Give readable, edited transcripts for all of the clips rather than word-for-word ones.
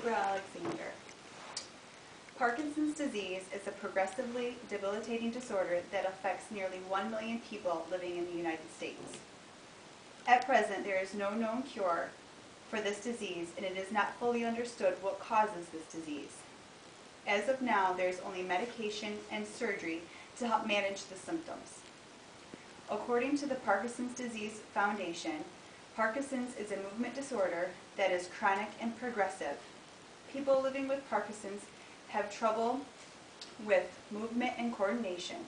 Alexander. Parkinson's disease is a progressively debilitating disorder that affects nearly 1 million people living in the United States. At present, there is no known cure for this disease, and it is not fully understood what causes this disease. As of now, there is only medication and surgery to help manage the symptoms. According to the Parkinson's Disease Foundation, Parkinson's is a movement disorder that is chronic and progressive. People living with Parkinson's have trouble with movement and coordination.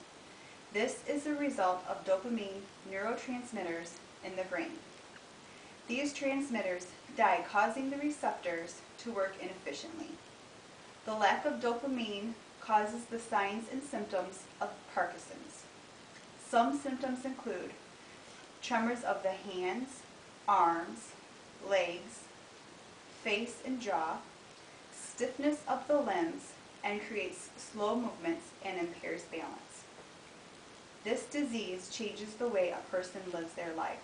This is a result of dopamine neurotransmitters in the brain. These transmitters die, causing the receptors to work inefficiently. The lack of dopamine causes the signs and symptoms of Parkinson's. Some symptoms include tremors of the hands, arms, legs, face and jaw, stiffness of the limbs, and creates slow movements and impairs balance. This disease changes the way a person lives their life.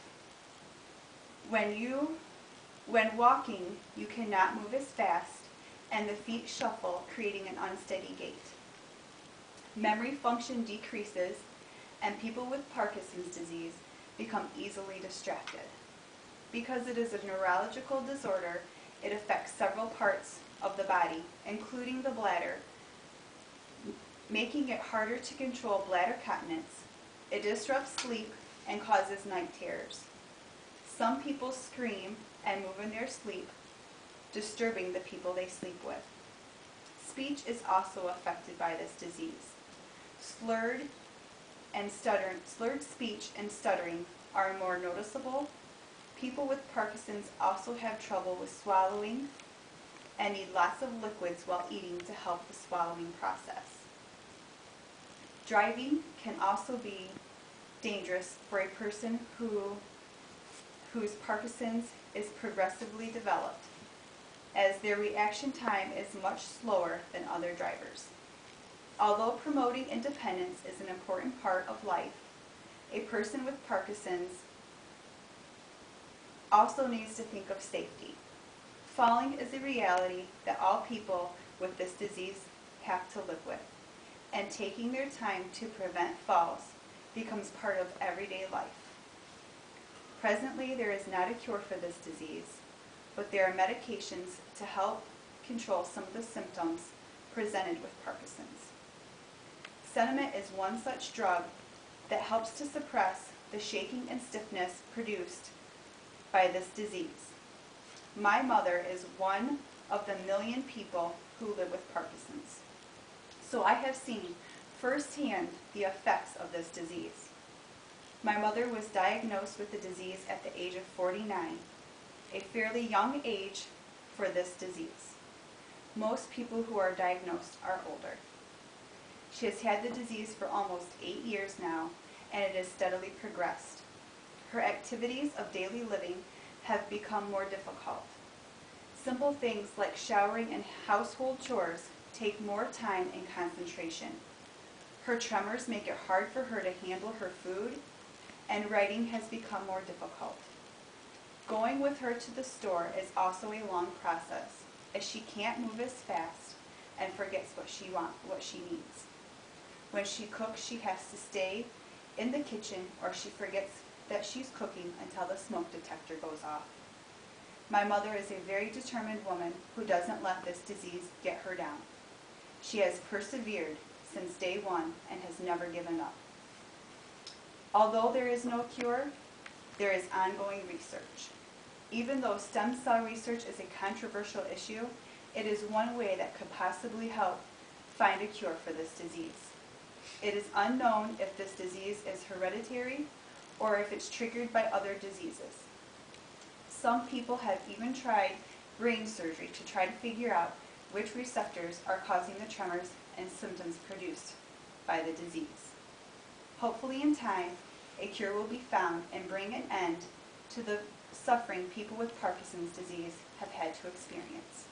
When walking, you cannot move as fast, and the feet shuffle, creating an unsteady gait. Memory function decreases, and people with Parkinson's disease become easily distracted. Because it is a neurological disorder, it affects several parts of the body, including the bladder, making it harder to control bladder continence. It disrupts sleep and causes night terrors. Some people scream and move in their sleep, disturbing the people they sleep with. Speech is also affected by this disease. Slurred speech and stuttering are more noticeable. People with Parkinson's also have trouble with swallowing and need lots of liquids while eating to help the swallowing process. Driving can also be dangerous for a person whose Parkinson's is progressively developed, as their reaction time is much slower than other drivers. Although promoting independence is an important part of life, a person with Parkinson's also needs to think of safety. Falling is a reality that all people with this disease have to live with, and taking their time to prevent falls becomes part of everyday life. Presently, there is not a cure for this disease, but there are medications to help control some of the symptoms presented with Parkinson's. Sentiment is one such drug that helps to suppress the shaking and stiffness produced by this disease. My mother is one of the 1 million people who live with Parkinson's, so I have seen firsthand the effects of this disease. My mother was diagnosed with the disease at the age of 49, a fairly young age for this disease. Most people who are diagnosed are older. She has had the disease for almost 8 years now, and it has steadily progressed. Her activities of daily living have become more difficult. Simple things like showering and household chores take more time and concentration. Her tremors make it hard for her to handle her food, and writing has become more difficult. Going with her to the store is also a long process, as she can't move as fast and forgets what she needs. When she cooks, she has to stay in the kitchen, or she forgets that she's cooking until the smoke detector goes off. My mother is a very determined woman who doesn't let this disease get her down. She has persevered since day one and has never given up. Although there is no cure, there is ongoing research. Even though stem cell research is a controversial issue, it is one way that could possibly help find a cure for this disease. It is unknown if this disease is hereditary or if it's triggered by other diseases. Some people have even tried brain surgery to try to figure out which receptors are causing the tremors and symptoms produced by the disease. Hopefully in time, a cure will be found and bring an end to the suffering people with Parkinson's disease have had to experience.